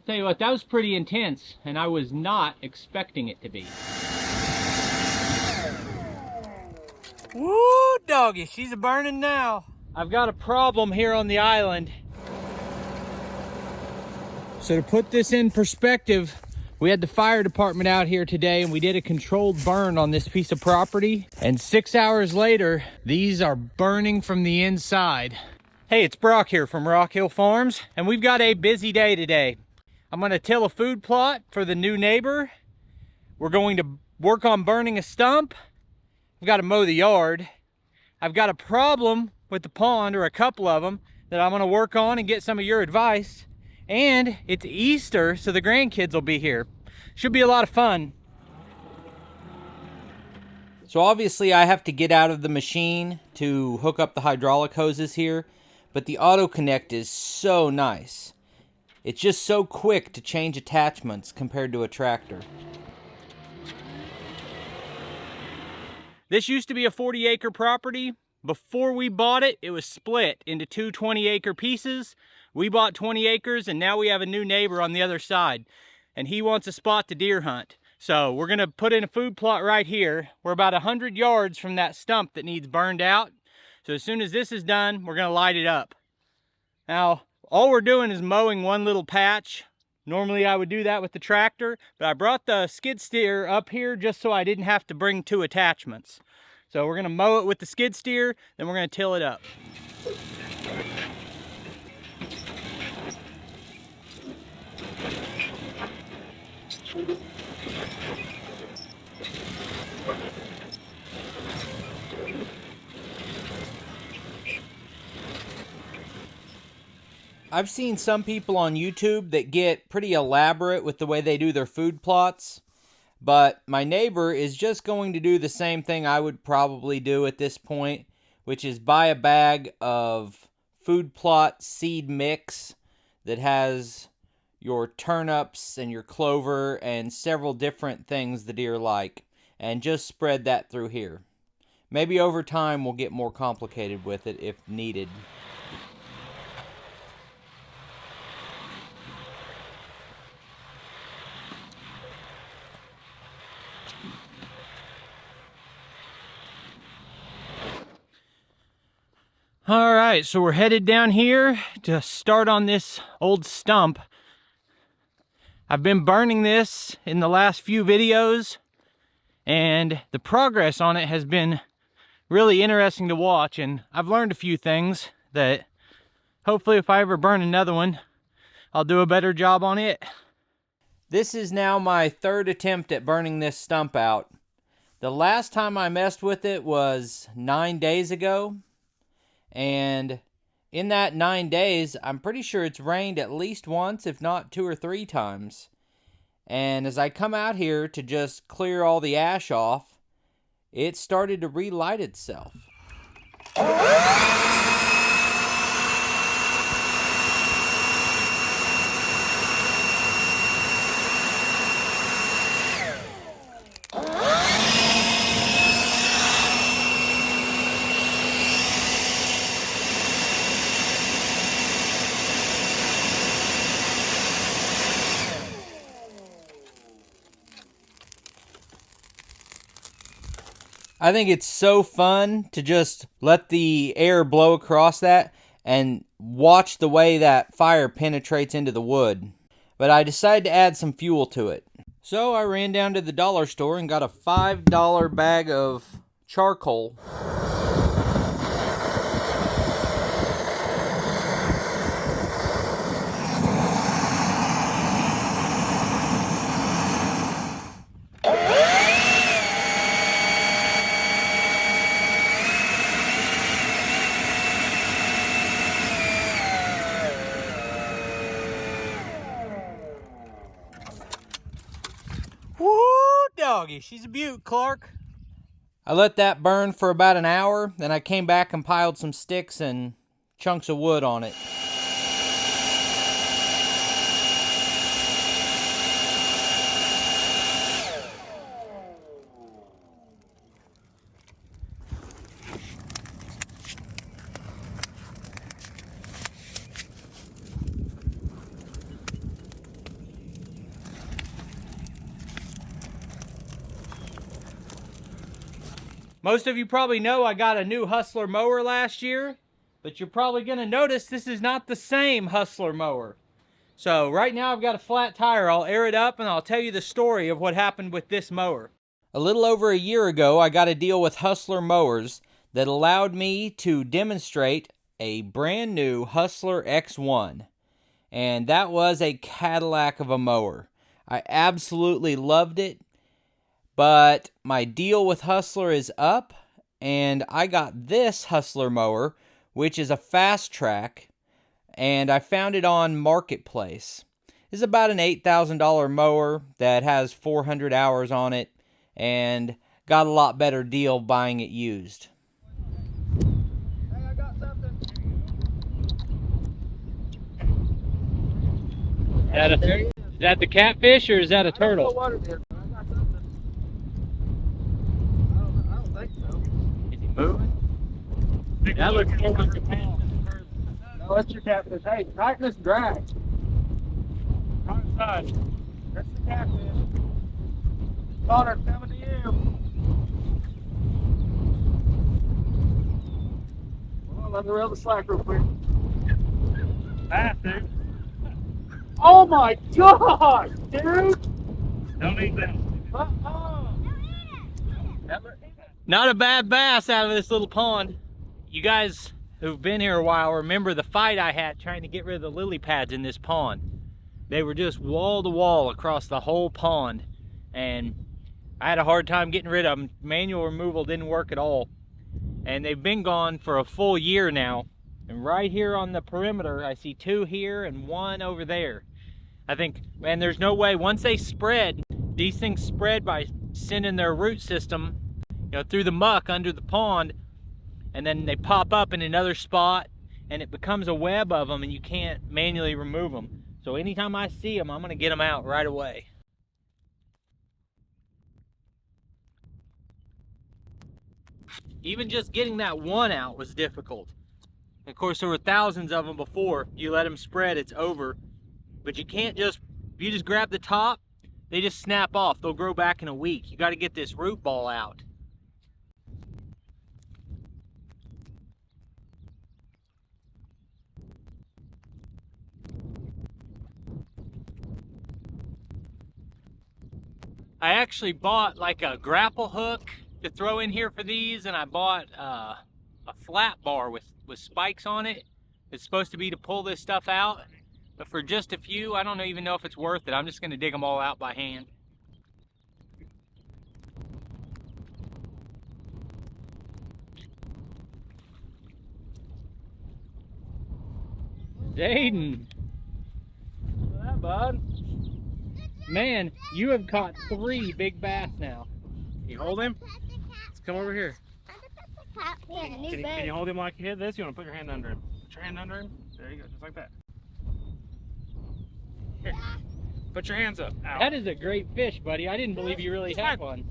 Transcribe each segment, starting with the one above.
Tell you what, that was pretty intense, and I was not expecting it to be. Woo, doggy, she's a burning now. I've got a problem here on the island. So to put this in perspective, we had the fire department out here today and we did a controlled burn on this piece of property. And 6 hours later, these are burning from the inside. Hey, it's Brock here from Rock Hill Farms, and we've got a busy day today. I'm gonna till a food plot for the new neighbor. We're going to work on burning a stump. I've got to mow the yard. I've got a problem with the pond, or a couple of them, that I'm gonna work on and get some of your advice. And it's Easter, so the grandkids will be here. Should be a lot of fun. So obviously I have to get out of the machine to hook up the hydraulic hoses here, but the auto connect is so nice. It's just so quick to change attachments compared to a tractor. This used to be a 40-acre property. Before we bought it, it was split into two 20-acre pieces. We bought 20 acres, and now we have a new neighbor on the other side, and he wants a spot to deer hunt. So we're gonna put in a food plot right here. We're about 100 yards from that stump that needs burned out. So as soon as this is done, we're gonna light it up. Now, all we're doing is mowing one little patch. Normally I would do that with the tractor, but I brought the skid steer up here just so I didn't have to bring two attachments. So we're gonna mow it with the skid steer, then we're gonna till it up. I've seen some people on YouTube that get pretty elaborate with the way they do their food plots, but my neighbor is just going to do the same thing I would probably do at this point, which is buy a bag of food plot seed mix that has your turnips and your clover and several different things the deer like, and just spread that through here. Maybe over time we'll get more complicated with it if needed. All right, so we're headed down here to start on this old stump. I've been burning this in the last few videos, and the progress on it has been really interesting to watch, and I've learned a few things that hopefully if I ever burn another one, I'll do a better job on it. This is now my third attempt at burning this stump out. The last time I messed with it was 9 days ago. And in that 9 days, I'm pretty sure it's rained at least once, if not 2 or 3 times. And as I come out here to just clear all the ash off, it started to relight itself. I think it's so fun to just let the air blow across that and watch the way that fire penetrates into the wood. But I decided to add some fuel to it. So I ran down to the dollar store and got a $5 bag of charcoal. Doggy, she's a beaut, Clark. I let that burn for about an hour, then I came back and piled some sticks and chunks of wood on it. Most of you probably know I got a new Hustler mower last year, but you're probably gonna notice this is not the same Hustler mower. So right now I've got a flat tire. I'll air it up and I'll tell you the story of what happened with this mower. A little over a year ago, I got a deal with Hustler Mowers that allowed me to demonstrate a brand new Hustler X1. And that was a Cadillac of a mower. I absolutely loved it, but my deal with Hustler is up, and I got this Hustler mower, which is a fast track, and I found it on Marketplace. It's about an $8,000 mower that has 400 hours on it, and got a lot better deal buying it used. Hey, I got something. Is that the catfish or is that a turtle? I don't know what it is, but I got something. I don't think so. Is he moving? That looks more like a pound. No, that's your catfish. Hey, tighten this drag. That's the catfish. Connor, coming to you. Well, let me reel the slack real quick. Fast, dude. Oh my gosh, dude! Don't eat that. Not a bad bass out of this little pond. You guys who've been here a while remember the fight I had trying to get rid of the lily pads in this pond. They were just wall to wall across the whole pond, and I had a hard time getting rid of them. Manual removal didn't work at all. And they've been gone for a full year now. And right here on the perimeter, I see 2 here and 1 over there. I think, man, there's no way, once they spread, these things spread by sending their root system, you know, through the muck under the pond, and then they pop up in another spot, and it becomes a web of them, and you can't manually remove them. So anytime I see them, I'm gonna get them out right away. Even just getting that 1 out was difficult. Of course, there were thousands of them before. You let them spread, it's over. But you can't just, if you just grab the top, they just snap off. They'll grow back in a week. You got to get this root ball out. I actually bought like a grapple hook to throw in here for these, and I bought a flat bar with spikes on it. It's supposed to be to pull this stuff out, but for just a few, I don't even know if it's worth it. I'm just gonna dig them all out by hand. Jaden, Look at that, bud. man, you have caught 3 big bass now. You hold him? Let's come over here. Can Can you hold him like you did this? You want to put your hand under him? Put your hand under him. There you go, just like that. Here. Put your hands up. Ow. That is a great fish, buddy. I didn't believe you really had one.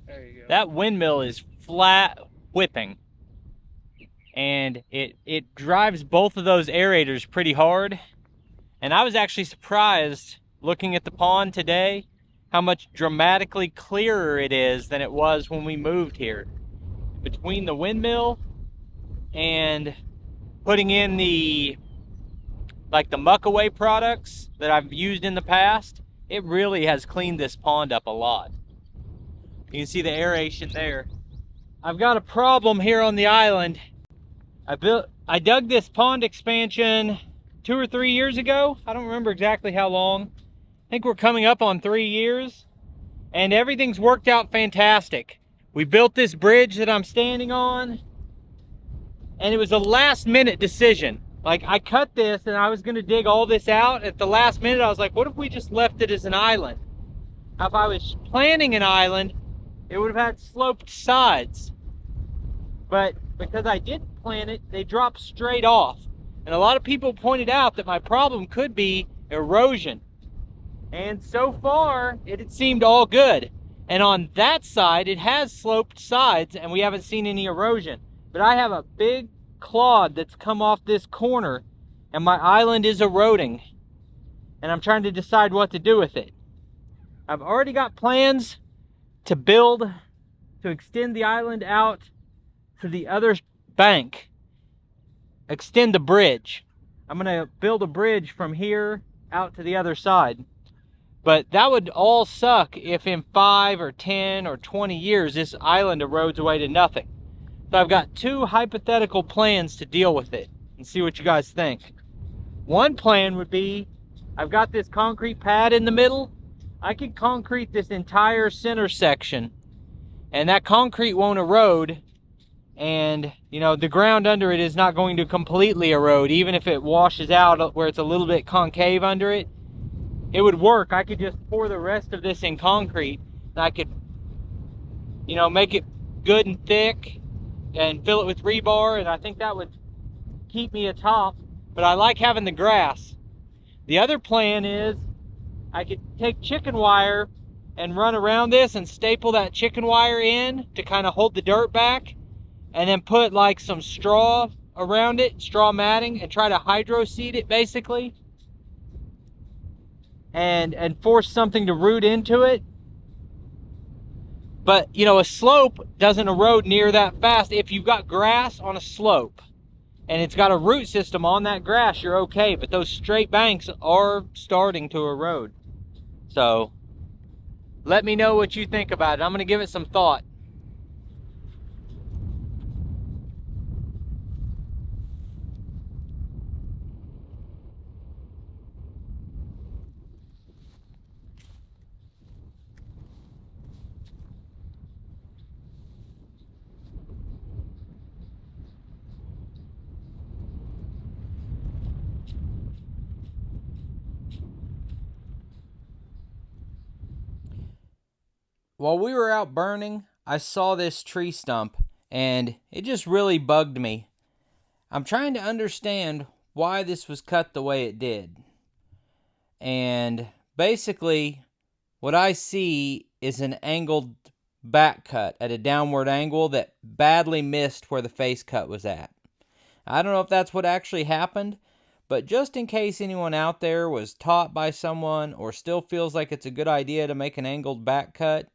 There you go. That windmill is flat whipping, and it drives both of those aerators pretty hard. And I was actually surprised looking at the pond today how much dramatically clearer it is than it was when we moved here. Between the windmill and putting in the muck away products that I've used in the past, it really has cleaned this pond up a lot. You can see the aeration there. I've got a problem here on the island. I dug this pond expansion 2 or 3 years ago. I don't remember exactly how long. I think we're coming up on 3 years, and everything's worked out fantastic. We built this bridge that I'm standing on, and it was a last minute decision. Like, I cut this and I was gonna dig all this out. At the last minute, I was like, what if we just left it as an island? If I was planning an island, it would have had sloped sides. But because I didn't plan it, they dropped straight off. And a lot of people pointed out that my problem could be erosion. And so far, it had seemed all good. And on that side, it has sloped sides, and we haven't seen any erosion. But I have a big clod that's come off this corner, and my island is eroding. And I'm trying to decide what to do with it. I've already got plans to extend the island out to the other bank, extend the bridge. I'm gonna build a bridge from here out to the other side. But that would all suck if in 5 or 10 or 20 years this island erodes away to nothing. So I've got two hypothetical plans to deal with it and see what you guys think. One plan would be, I've got this concrete pad in the middle. I could concrete this entire center section and that concrete won't erode, and you know, the ground under it is not going to completely erode. Even if it washes out where it's a little bit concave under it, it would work. I could just pour the rest of this in concrete and I could, you know, make it good and thick and fill it with rebar, and I think that would keep me atop. But I like having the grass. The other plan is I could take chicken wire and run around this and staple that chicken wire in to kind of hold the dirt back, and then put like some straw around it, straw matting, and try to hydro seed it basically, and force something to root into it. But you know, a slope doesn't erode near that fast. If you've got grass on a slope and it's got a root system on that grass, you're okay. But those straight banks are starting to erode. So let me know what you think about it. I'm going to give it some thought. While we were out burning, I saw this tree stump, and it just really bugged me. I'm trying to understand why this was cut the way it did. And basically, what I see is an angled back cut at a downward angle that badly missed where the face cut was at. I don't know if that's what actually happened, but just in case anyone out there was taught by someone or still feels like it's a good idea to make an angled back cut,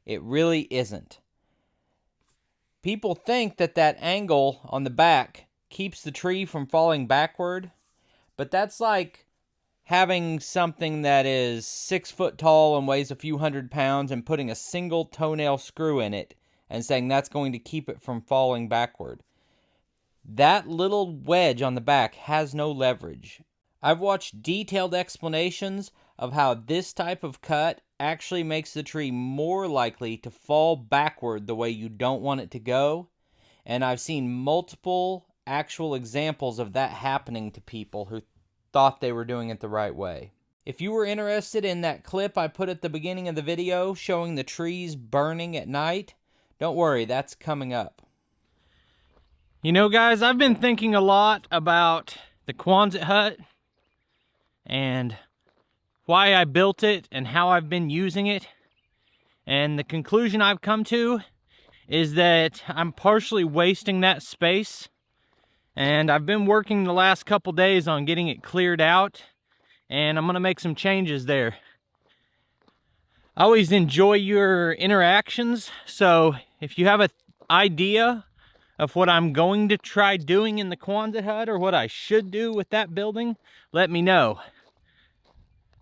it really isn't. People think that that angle on the back keeps the tree from falling backward, but that's like having something that is 6 foot tall and weighs a few hundred pounds and putting a single toenail screw in it and saying that's going to keep it from falling backward. That little wedge on the back has no leverage. I've watched detailed explanations of how this type of cut actually makes the tree more likely to fall backward the way you don't want it to go, and I've seen multiple actual examples of that happening to people who thought they were doing it the right way. If you were interested in that clip I put at the beginning of the video showing the trees burning at night, don't worry, that's coming up. You know, guys, I've been thinking a lot about the Quonset hut and why I built it and how I've been using it. And the conclusion I've come to is that I'm partially wasting that space. And I've been working the last couple days on getting it cleared out, and I'm gonna make some changes there. I always enjoy your interactions, so if you have an idea of what I'm going to try doing in the Quonset hut or what I should do with that building, let me know.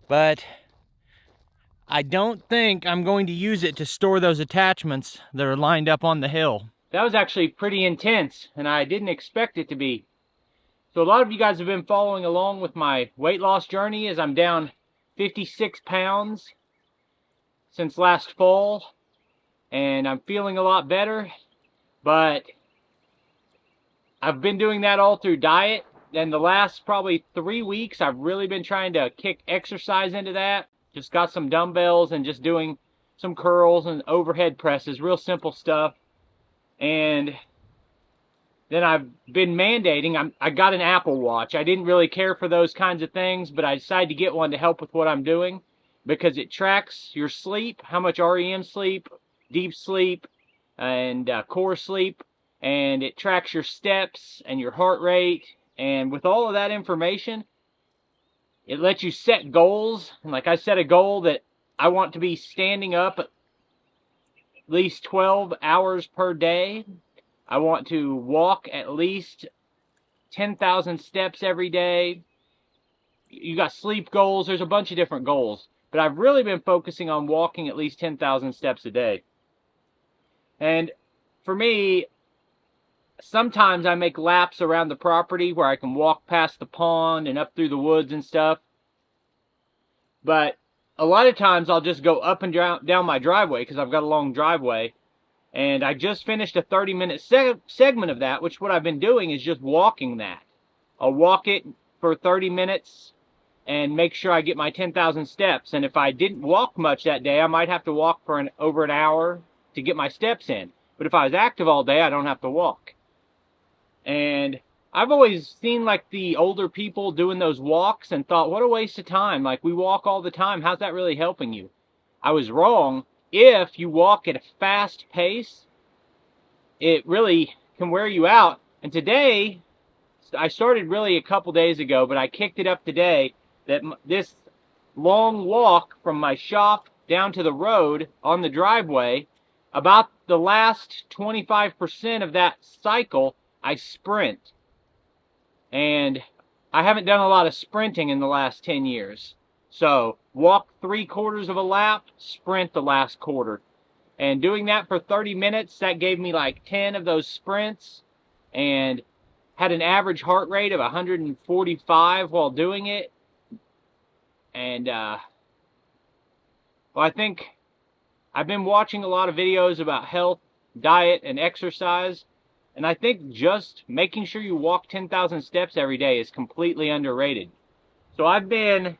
But I don't think I'm going to use it to store those attachments that are lined up on the hill. That was actually pretty intense, and I didn't expect it to be. So a lot of you guys have been following along with my weight loss journey as I'm down 56 pounds since last fall, and I'm feeling a lot better, but I've been doing that all through diet. And the last probably 3 weeks, I've really been trying to kick exercise into that. Just got some dumbbells and just doing some curls and overhead presses, real simple stuff. And then I've been mandating, I got an Apple Watch. I didn't really care for those kinds of things, but I decided to get one to help with what I'm doing because it tracks your sleep, how much REM sleep, deep sleep, and core sleep, and it tracks your steps and your heart rate. And with all of that information, it lets you set goals. And like I set a goal that I want to be standing up at least 12 hours per day. I want to walk at least 10,000 steps every day. You got sleep goals. There's a bunch of different goals. But I've really been focusing on walking at least 10,000 steps a day. And for me, sometimes I make laps around the property where I can walk past the pond and up through the woods and stuff. But a lot of times I'll just go up and down my driveway because I've got a long driveway. And I just finished a 30-minute segment of that, which what I've been doing is just walking that. I'll walk it for 30 minutes and make sure I get my 10,000 steps. And if I didn't walk much that day, I might have to walk for over an hour to get my steps in. But if I was active all day, I don't have to walk. And I've always seen like the older people doing those walks and thought, what a waste of time. Like, we walk all the time. How's that really helping you? I was wrong. If you walk at a fast pace, it really can wear you out. And today, I started really a couple days ago, but I kicked it up today, that this long walk from my shop down to the road on the driveway, about the last 25% of that cycle, I sprint. And I haven't done a lot of sprinting in the last 10 years. So, walk 3/4 of a lap, sprint the last quarter. And doing that for 30 minutes, that gave me like 10 of those sprints. And had an average heart rate of 145 while doing it. And, well, I think I've been watching a lot of videos about health, diet, and exercise. And I think just making sure you walk 10,000 steps every day is completely underrated. So I've been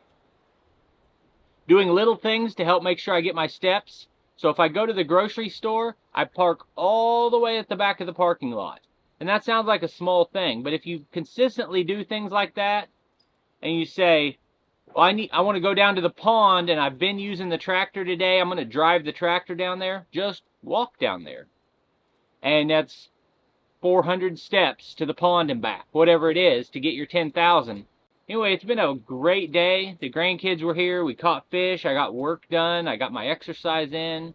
doing little things to help make sure I get my steps. So if I go to the grocery store, I park all the way at the back of the parking lot. And that sounds like a small thing, but if you consistently do things like that, and you say, well, I want to go down to the pond, and I've been using the tractor today, I'm going to drive the tractor down there, just walk down there. And that's 400 steps to the pond and back, whatever it is, to get your 10,000. Anyway, it's been a great day. The grandkids were here. We caught fish. I got work done. I got my exercise in.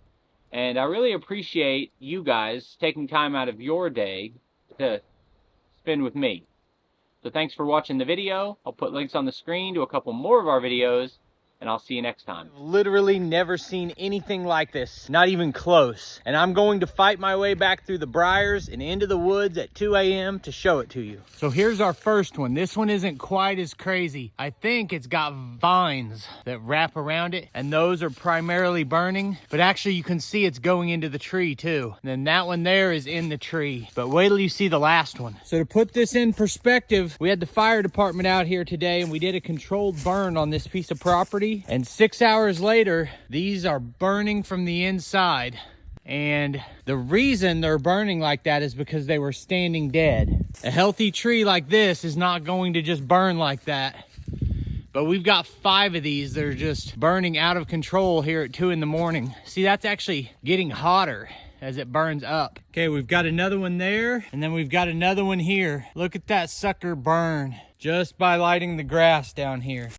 And I really appreciate you guys taking time out of your day to spend with me. So thanks for watching the video. I'll put links on the screen to a couple more of our videos, and I'll see you next time. Literally never seen anything like this, not even close. And I'm going to fight my way back through the briars and into the woods at 2 a.m. to show it to you. So here's our first one. This one isn't quite as crazy. I think it's got vines that wrap around it, and those are primarily burning, but actually you can see it's going into the tree too. And then that one there is in the tree, but wait till you see the last one. So to put this in perspective, we had the fire department out here today, and we did a controlled burn on this piece of property. And 6 hours later, these are burning from the inside. And the reason they're burning like that is because they were standing dead. A healthy tree like this is not going to just burn like that. But we've got 5 of these that are just burning out of control here at 2 in the morning. See, that's actually getting hotter as it burns up. Okay, we've got another one there, and then we've got another one here. Look at that sucker burn just by lighting the grass down here.